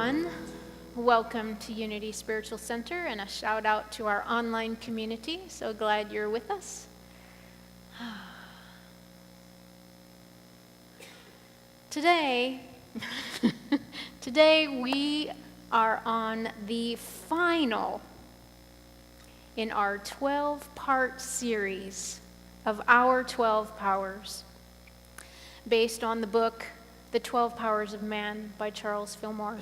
everyone. Welcome to Unity Spiritual Center, and a shout out to our online community. So glad you're with us. Today we are on the final in our 12-part series of our 12 powers, based on the book The 12 Powers of Man by Charles Fillmore.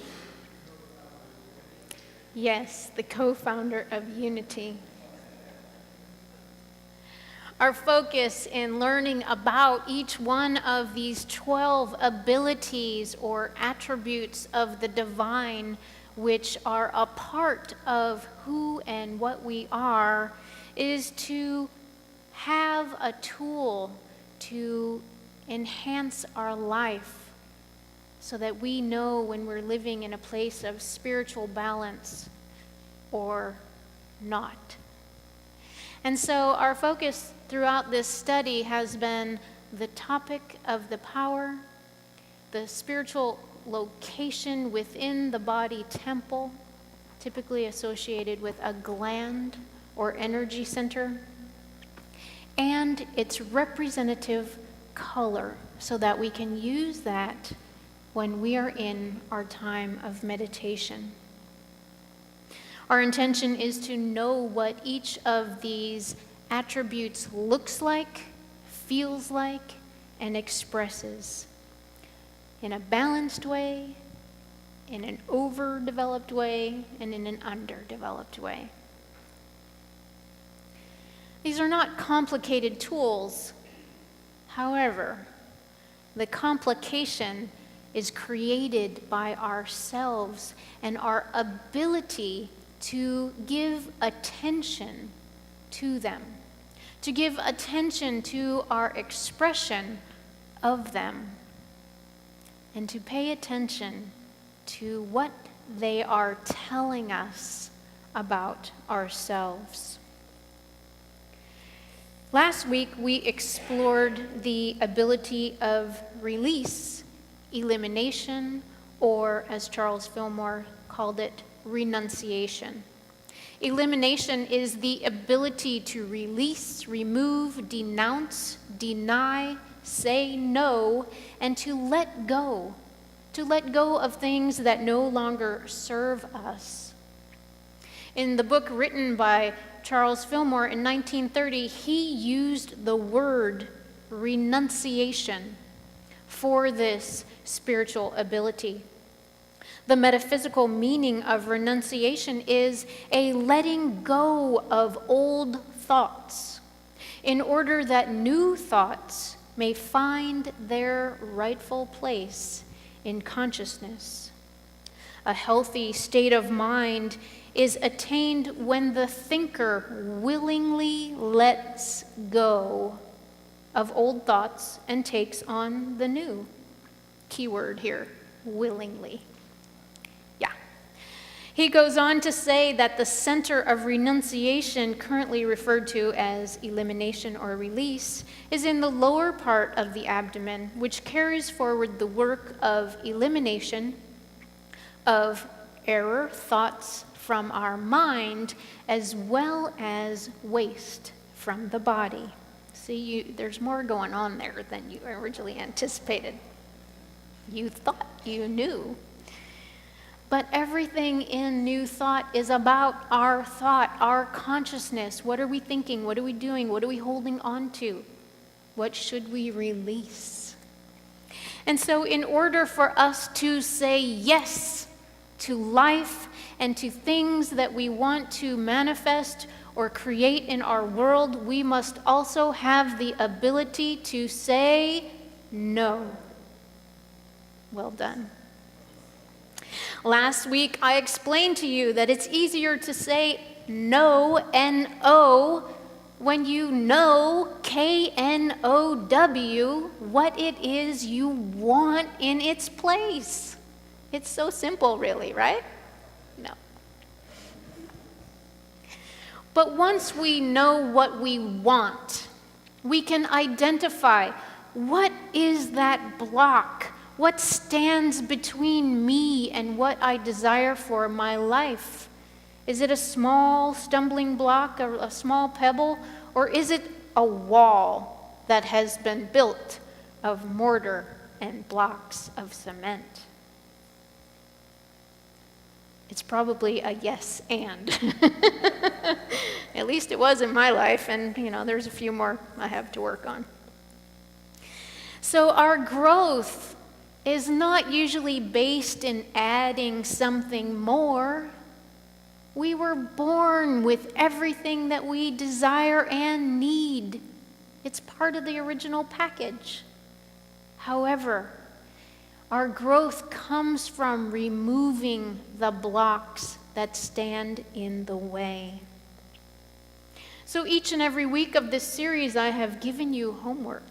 Yes, the co-founder of Unity. Our focus in learning about each one of these 12 abilities or attributes of the divine, which are a part of who and what we are, is to have a tool to enhance our life, so that we know when we're living in a place of spiritual balance or not. And so our focus throughout this study has been the topic of the power, the spiritual location within the body temple, typically associated with a gland or energy center, and its representative color, so that we can use that when we are in our time of meditation. Our intention is to know what each of these attributes looks like, feels like, and expresses in a balanced way, in an overdeveloped way, and in an underdeveloped way. These are not complicated tools. However, the complication is created by ourselves and our ability to give attention to them, to give attention to our expression of them, and to pay attention to what they are telling us about ourselves. Last week, we explored the ability of release, elimination, or as Charles Fillmore called it, renunciation. Elimination is the ability to release, remove, denounce, deny, say no, and to let go of things that no longer serve us. In the book written by Charles Fillmore in 1930, he used the word renunciation for this spiritual ability. The metaphysical meaning of renunciation is a letting go of old thoughts in order that new thoughts may find their rightful place in consciousness. A healthy state of mind is attained when the thinker willingly lets go of old thoughts and takes on the new. Keyword here, willingly. Yeah. He goes on to say that the center of renunciation, currently referred to as elimination or release, is in the lower part of the abdomen, which carries forward the work of elimination of error thoughts from our mind, as well as waste from the body. See, there's more going on there than you originally anticipated. You thought you knew. But everything in New Thought is about our thought, our consciousness. What are we thinking? What are we doing? What are we holding on to? What should we release? And so in order for us to say yes to life and to things that we want to manifest or create in our world, we must also have the ability to say no. Well done. Last week, I explained to you that it's easier to say no, N-O, when you know, K-N-O-W, what it is you want in its place. It's so simple, really, right? No. But once we know what we want, we can identify what is that block, What stands between me and what I desire for my life? Is it a small stumbling block, a small pebble, or is it a wall that has been built of mortar and blocks of cement? It's probably a yes and. At least it was in my life, and there's a few more I have to work on. So our growth is not usually based in adding something more. We were born with everything that we desire and need. It's part of the original package. However, our growth comes from removing the blocks that stand in the way. So each and every week of this series, I have given you homework.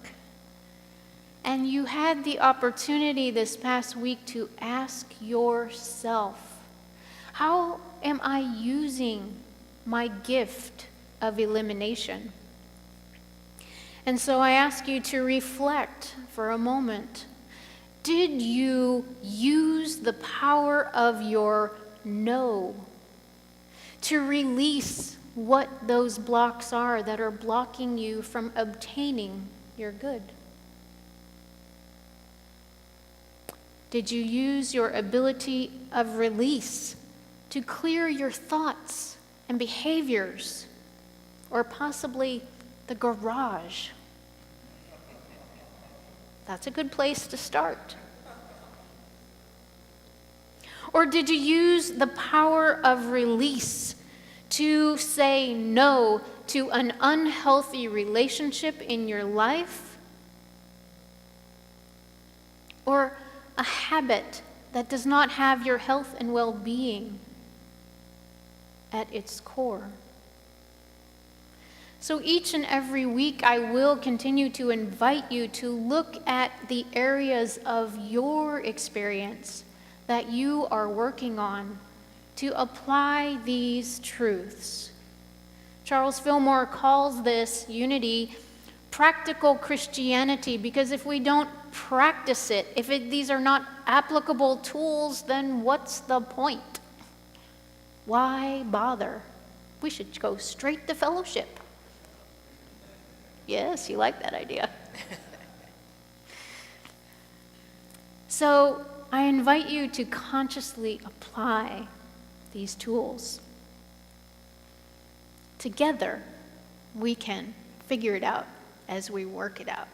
And you had the opportunity this past week to ask yourself, how am I using my gift of elimination? And so I ask you to reflect for a moment. Did you use the power of your no to release what those blocks are that are blocking you from obtaining your good? Did you use your ability of release to clear your thoughts and behaviors, or possibly the garage? That's a good place to start. Or did you use the power of release to say no to an unhealthy relationship in your life? Or a habit that does not have your health and well-being at its core? So each and every week, I will continue to invite you to look at the areas of your experience that you are working on to apply these truths. Charles Fillmore calls this unity practical Christianity, because if we don't practice it, these are not applicable tools, then what's the point? Why bother? We should go straight to fellowship. Yes, you like that idea. So I invite you to consciously apply these tools. Together, we can figure it out as we work it out.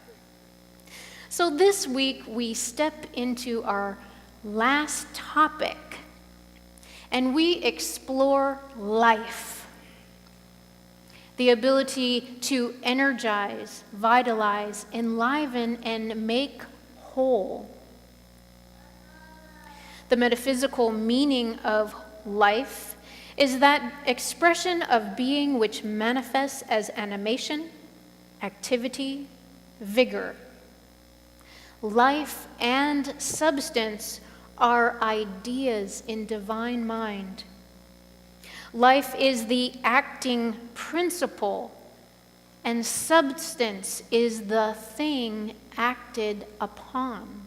So this week, we step into our last topic, and we explore life. The ability to energize, vitalize, enliven, and make whole. The metaphysical meaning of life is that expression of being which manifests as animation, activity, vigor. Life and substance are ideas in divine mind. Life is the acting principle, and substance is the thing acted upon.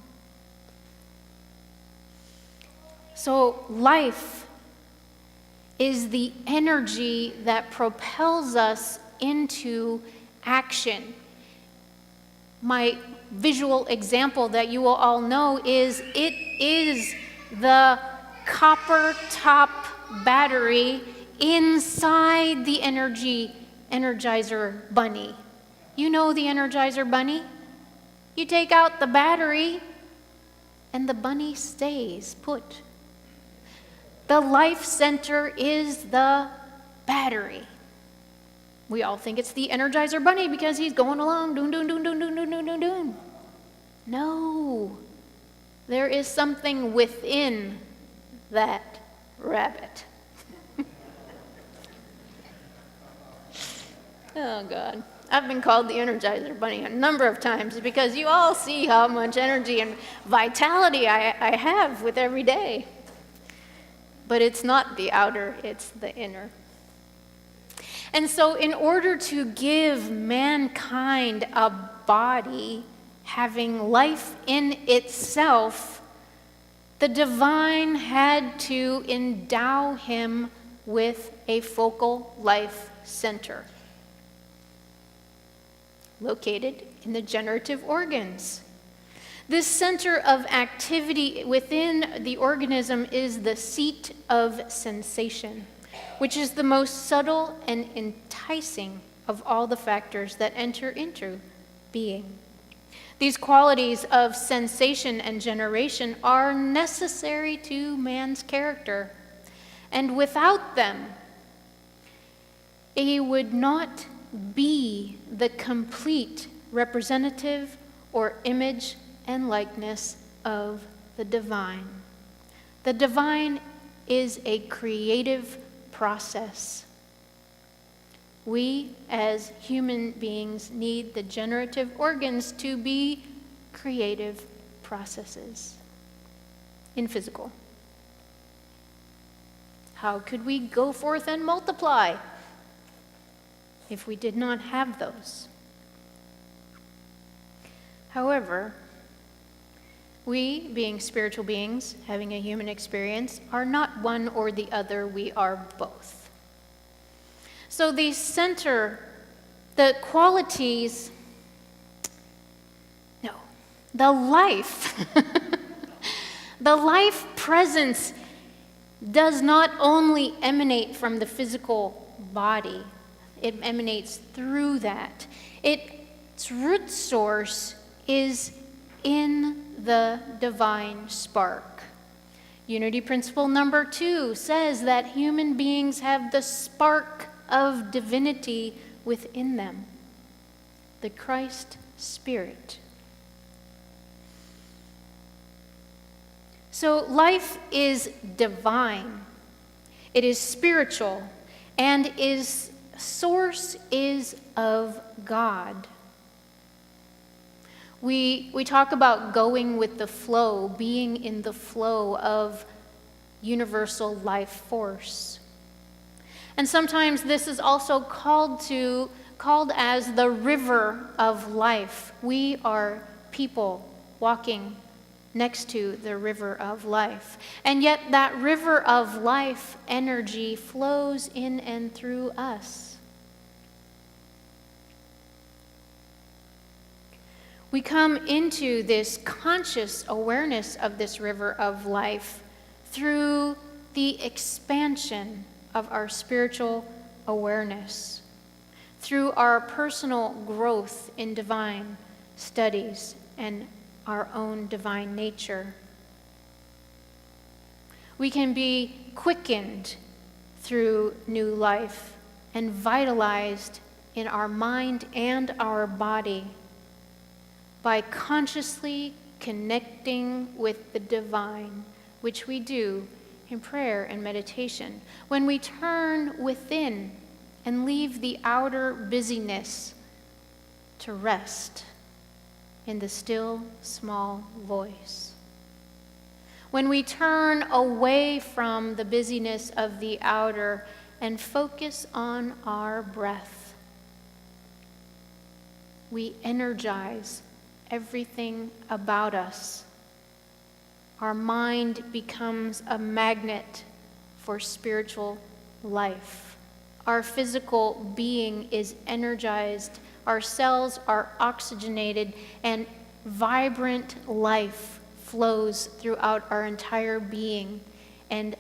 So life is the energy that propels us into action. My visual example that you will all know is it is the copper top battery inside the Energizer bunny. You know the Energizer bunny? You take out the battery and the bunny stays put. The life center is the battery. We all think it's the Energizer bunny because he's going along, doon, doon, doon, doon, doon, doon, doon, doon, doon. No, there is something within that rabbit. Oh, God. I've been called the Energizer bunny a number of times because you all see how much energy and vitality I have with every day. But it's not the outer, it's the inner. And so in order to give mankind a body having life in itself, the divine had to endow him with a focal life center located in the generative organs. This center of activity within the organism is the seat of sensation, which is the most subtle and enticing of all the factors that enter into being. These qualities of sensation and generation are necessary to man's character, and without them, he would not be the complete representative or image and likeness of the divine. The divine is a creative process. We, as human beings, need the generative organs to be creative processes in physical. How could we go forth and multiply if we did not have those? However, we, being spiritual beings, having a human experience, are not one or the other, we are both. So the center, the qualities, no, the life, the life presence does not only emanate from the physical body, it emanates through that. Its root source is in the divine spark. Unity principle number 2 says that human beings have the spark of divinity within them, the Christ Spirit. So life is divine, it is spiritual, and its source is of God. We talk about going with the flow, being in the flow of universal life force. And sometimes this is also called as the river of life. We are people walking next to the river of life. And yet that river of life energy flows in and through us. We come into this conscious awareness of this river of life through the expansion of our spiritual awareness, through our personal growth in divine studies and our own divine nature. We can be quickened through new life and vitalized in our mind and our body by consciously connecting with the divine, which we do in prayer and meditation. When we turn within and leave the outer busyness to rest in the still, small voice. When we turn away from the busyness of the outer and focus on our breath, we energize everything about us. Our mind becomes a magnet for spiritual life. Our physical being is energized. Our cells are oxygenated, and vibrant life flows throughout our entire being and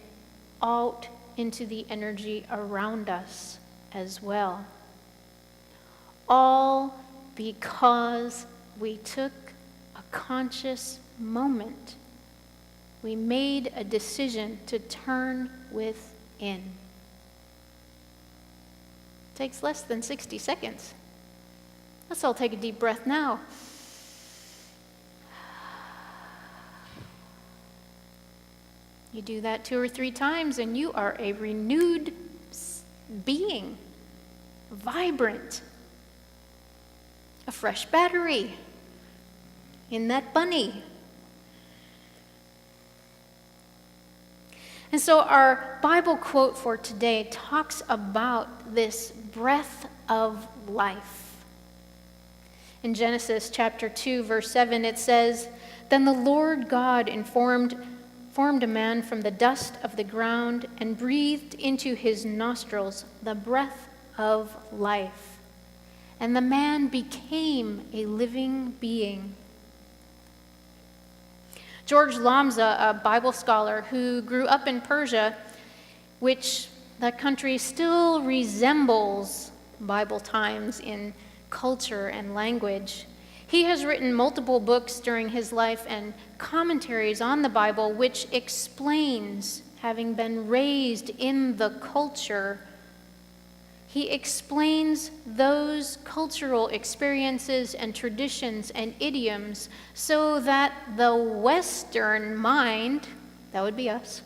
out into the energy around us as well. All because we took a conscious moment. We made a decision to turn within. It takes less than 60 seconds. Let's all take a deep breath now. You do that 2 or 3 times and you are a renewed being, vibrant, a fresh battery in that bunny. And so our Bible quote for today talks about this breath of life. In Genesis chapter 2, verse 7, it says, "Then the Lord God formed a man from the dust of the ground and breathed into his nostrils the breath of life. And the man became a living being." George Lamza, a Bible scholar who grew up in Persia, which that country still resembles Bible times in culture and language. He has written multiple books during his life and commentaries on the Bible, which explains, having been raised in the culture, he explains those cultural experiences and traditions and idioms so that the Western mind, that would be us,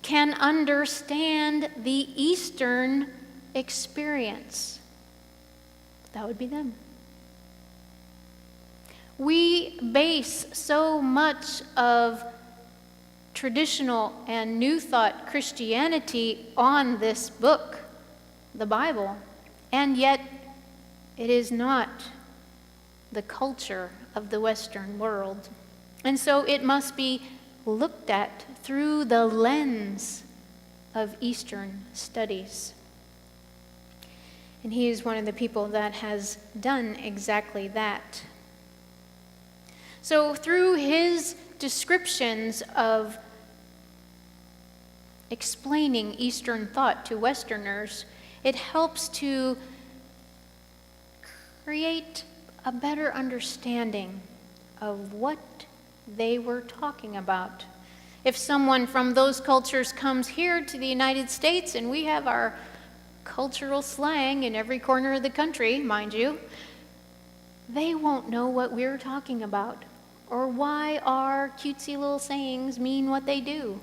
can understand the Eastern experience. That would be them. We base so much of traditional and New Thought Christianity on this book, the Bible, and yet it is not the culture of the Western world. And so it must be looked at through the lens of Eastern studies. And he is one of the people that has done exactly that. So through his descriptions of explaining Eastern thought to Westerners, it helps to create a better understanding of what they were talking about. If someone from those cultures comes here to the United States, and we have our cultural slang in every corner of the country, mind you, they won't know what we're talking about or why our cutesy little sayings mean what they do,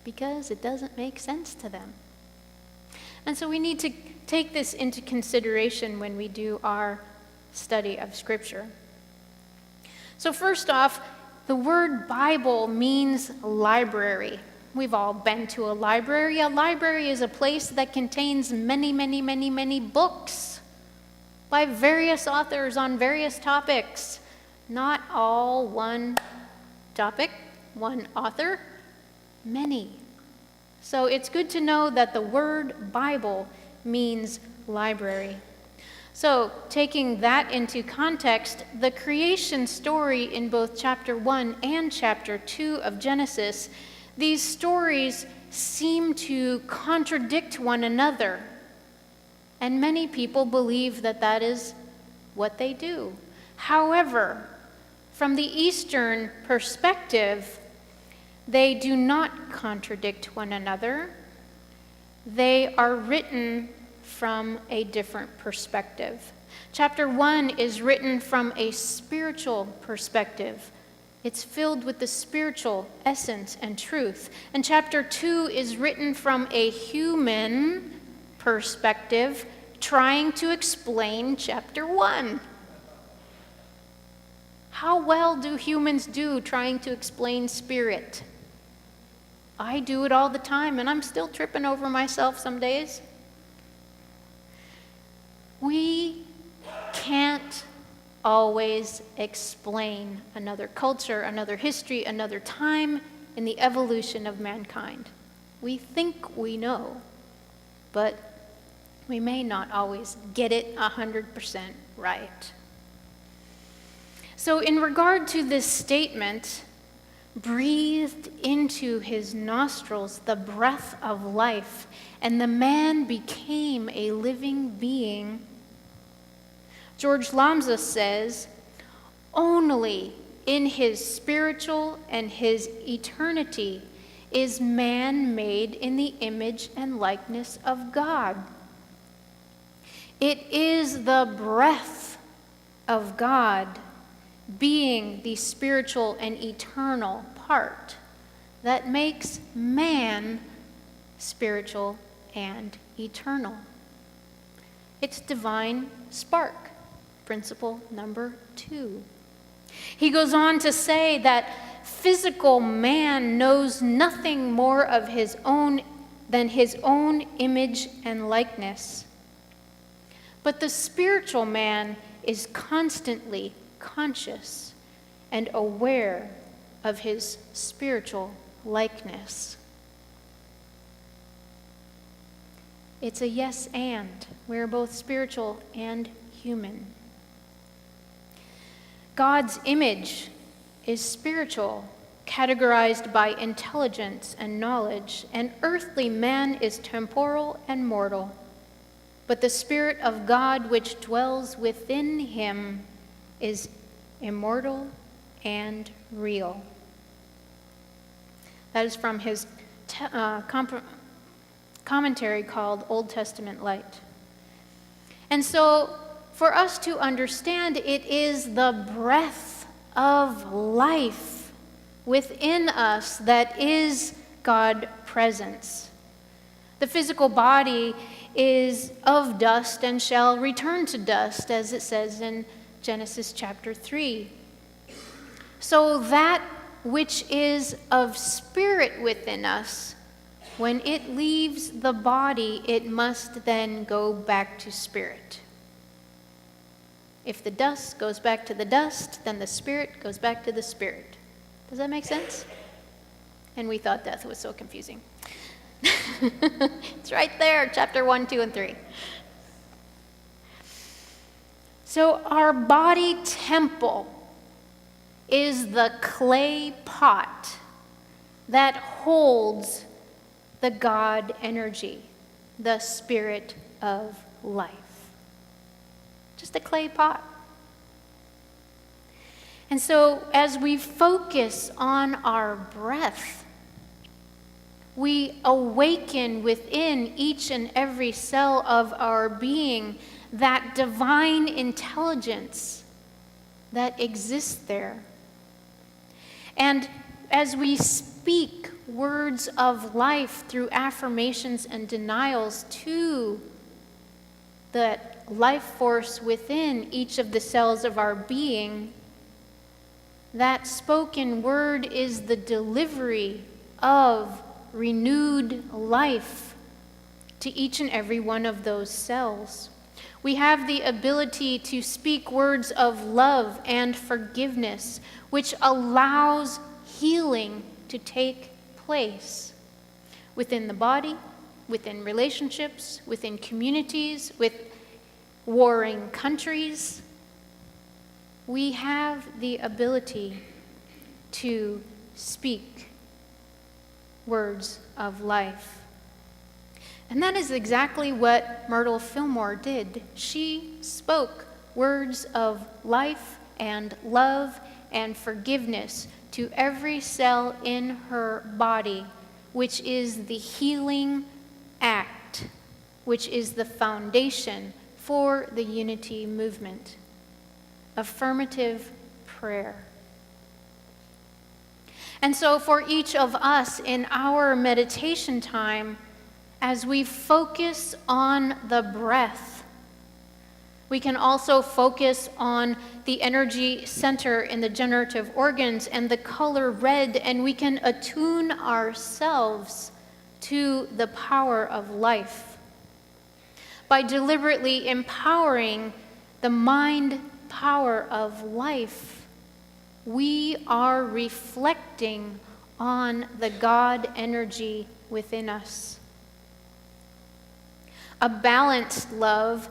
because it doesn't make sense to them. And so we need to take this into consideration when we do our study of Scripture. So first off, the word Bible means library. We've all been to a library. A library is a place that contains many books by various authors on various topics. Not all one topic, one author, many. So it's good to know that the word Bible means library. So taking that into context, the creation story in both chapter 1 and chapter 2 of Genesis, these stories seem to contradict one another. And many people believe that that is what they do. However, from the Eastern perspective, they do not contradict one another. They are written from a different perspective. Chapter 1 is written from a spiritual perspective. It's filled with the spiritual essence and truth. And chapter 2 is written from a human perspective, trying to explain chapter 1. How well do humans do trying to explain spirit? I do it all the time, and I'm still tripping over myself some days. We can't always explain another culture, another history, another time in the evolution of mankind. We think we know, but we may not always get it 100% right. So in regard to this statement, breathed into his nostrils the breath of life, and the man became a living being, George Lamza says, only in his spiritual and his eternity is man made in the image and likeness of God. It is the breath of God, being the spiritual and eternal part, that makes man spiritual and eternal. It's divine spark, principle number 2. He goes on to say that physical man knows nothing more of his own than his own image and likeness. But the spiritual man is constantly conscious and aware of his spiritual likeness. It's a yes and. We're both spiritual and human. God's image is spiritual, categorized by intelligence and knowledge, and earthly man is temporal and mortal. But the Spirit of God which dwells within him is immortal and real. That is from his commentary called Old Testament Light. And so, for us to understand, it is the breath of life within us that is God presence. The physical body is of dust and shall return to dust, as it says in Genesis chapter 3. So that which is of spirit within us, when it leaves the body, it must then go back to spirit. If the dust goes back to the dust, then the spirit goes back to the spirit. Does that make sense? And we thought death was so confusing. It's right there, chapter 1, 2, and 3. So our body temple is the clay pot that holds the God energy, the spirit of life. Just a clay pot. And so as we focus on our breath, we awaken within each and every cell of our being that divine intelligence that exists there. And as we speak words of life through affirmations and denials to that life force within each of the cells of our being, that spoken word is the delivery of renewed life to each and every one of those cells. We have the ability to speak words of love and forgiveness, which allows healing to take place within the body, within relationships, within communities, with warring countries. We have the ability to speak words of life. And that is exactly what Myrtle Fillmore did. She spoke words of life and love and forgiveness to every cell in her body, which is the healing act, which is the foundation for the unity movement. Affirmative prayer. And so for each of us in our meditation time, as we focus on the breath, we can also focus on the energy center in the generative organs and the color red, and we can attune ourselves to the power of life by deliberately empowering the mind power of life. We are reflecting on the God energy within us. A balanced love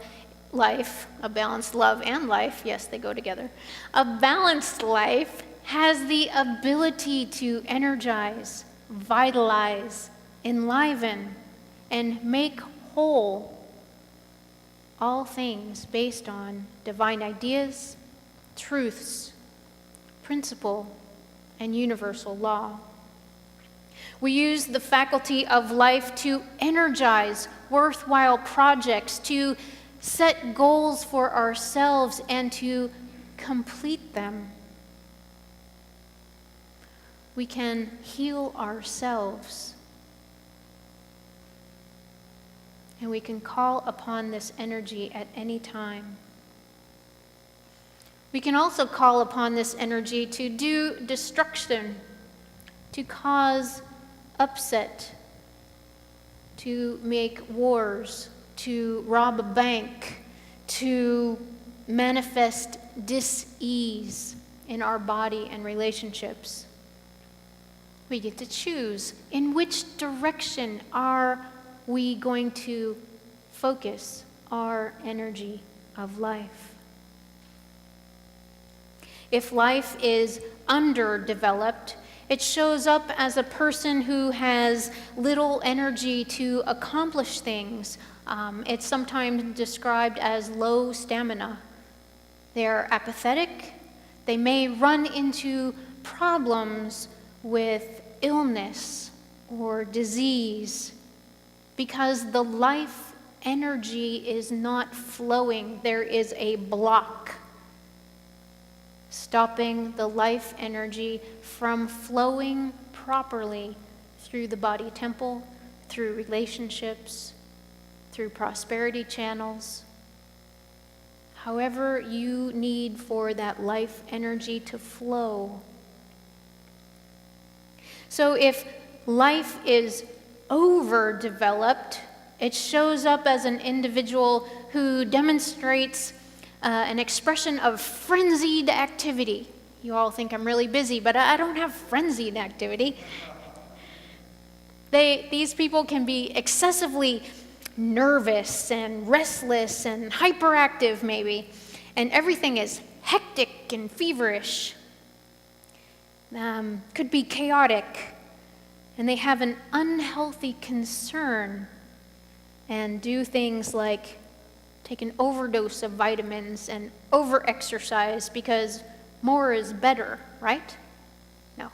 and life, yes, they go together. A balanced life has the ability to energize, vitalize, enliven, and make whole all things based on divine ideas, truths, principle, and universal law. We use the faculty of life to energize worthwhile projects, to set goals for ourselves, and to complete them. We can heal ourselves. And we can call upon this energy at any time. We can also call upon this energy to do destruction, to cause upset, to make wars, to rob a bank, to manifest dis-ease in our body and relationships. We get to choose in which direction are we going to focus our energy of life. If life is underdeveloped, it shows up as a person who has little energy to accomplish things. It's sometimes described as low stamina. They're apathetic. They may run into problems with illness or disease because the life energy is not flowing. There is a block stopping the life energy from flowing properly through the body temple, through relationships, through prosperity channels. However you need for that life energy to flow. So if life is overdeveloped, it shows up as an individual who demonstrates an expression of frenzied activity. You all think I'm really busy, but I don't have frenzied activity. These people can be excessively nervous and restless and hyperactive maybe, and everything is hectic and feverish. Could be chaotic, and they have an unhealthy concern and do things like take an overdose of vitamins and over-exercise because more is better, right? No.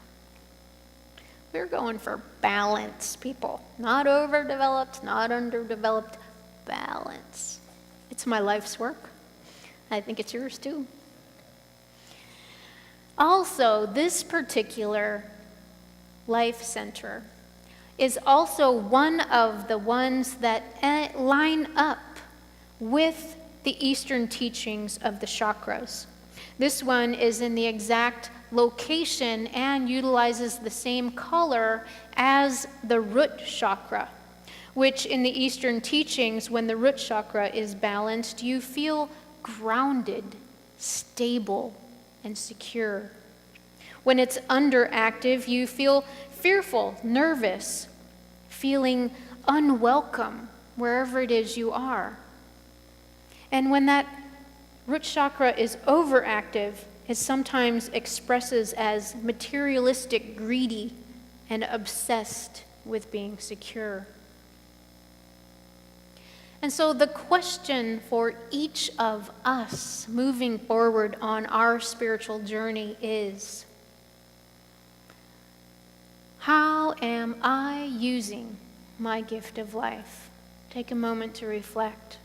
We're going for balance, people. Not overdeveloped, not underdeveloped, balance. It's my life's work. I think it's yours too. Also, this particular life center is also one of the ones that line up with the Eastern teachings of the chakras. This one is in the exact location and utilizes the same color as the root chakra, which in the Eastern teachings, when the root chakra is balanced, you feel grounded, stable, and secure. When it's underactive, you feel fearful, nervous, feeling unwelcome wherever it is you are. And when that root chakra is overactive, it sometimes expresses as materialistic, greedy, and obsessed with being secure. And so the question for each of us moving forward on our spiritual journey is, how am I using my gift of life? Take a moment to reflect.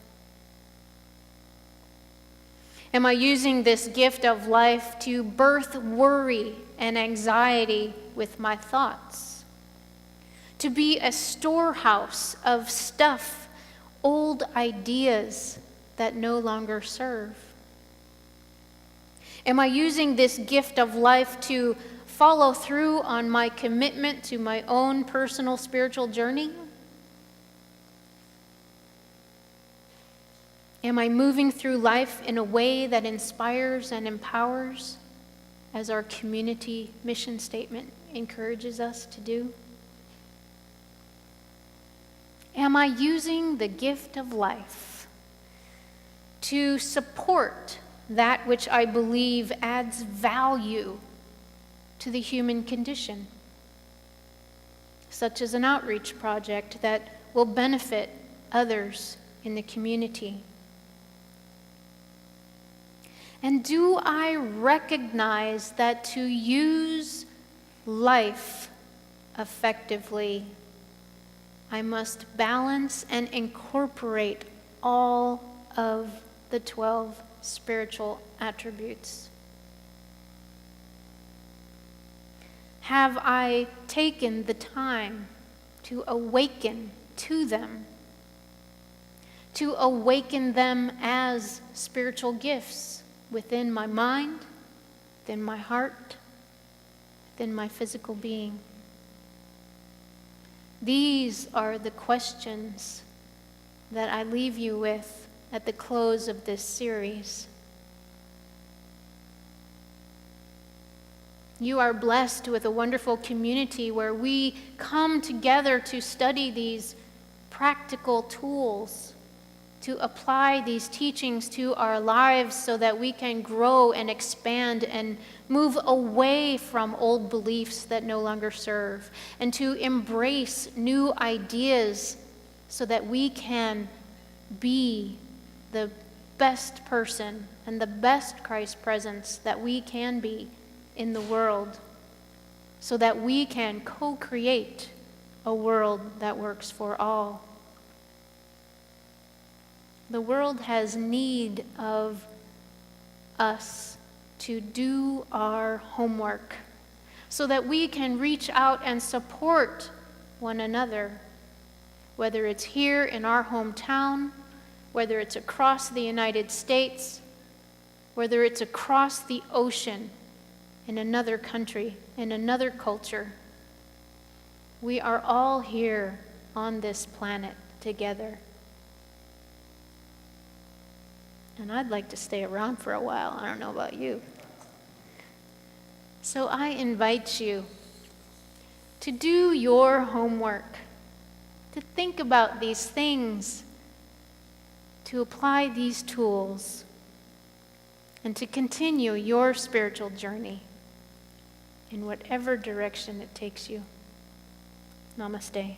Am I using this gift of life to birth worry and anxiety with my thoughts? To be a storehouse of stuff, old ideas that no longer serve? Am I using this gift of life to follow through on my commitment to my own personal spiritual journey? Am I moving through life in a way that inspires and empowers, as our community mission statement encourages us to do? Am I using the gift of life to support that which I believe adds value to the human condition, such as an outreach project that will benefit others in the community? And do I recognize that to use life effectively, I must balance and incorporate all of the 12 spiritual attributes? Have I taken the time to awaken to them? To awaken them as spiritual gifts within my mind, within my heart, within my physical being? These are the questions that I leave you with at the close of this series. You are blessed with a wonderful community where we come together to study these practical tools, to apply these teachings to our lives so that we can grow and expand and move away from old beliefs that no longer serve, and to embrace new ideas so that we can be the best person and the best Christ presence that we can be in the world, so that we can co-create a world that works for all. The world has need of us to do our homework so that we can reach out and support one another, whether it's here in our hometown, whether it's across the United States, whether it's across the ocean in another country, in another culture. We are all here on this planet together. And I'd like to stay around for a while. I don't know about you. So I invite you to do your homework, to think about these things, to apply these tools, and to continue your spiritual journey in whatever direction it takes you. Namaste.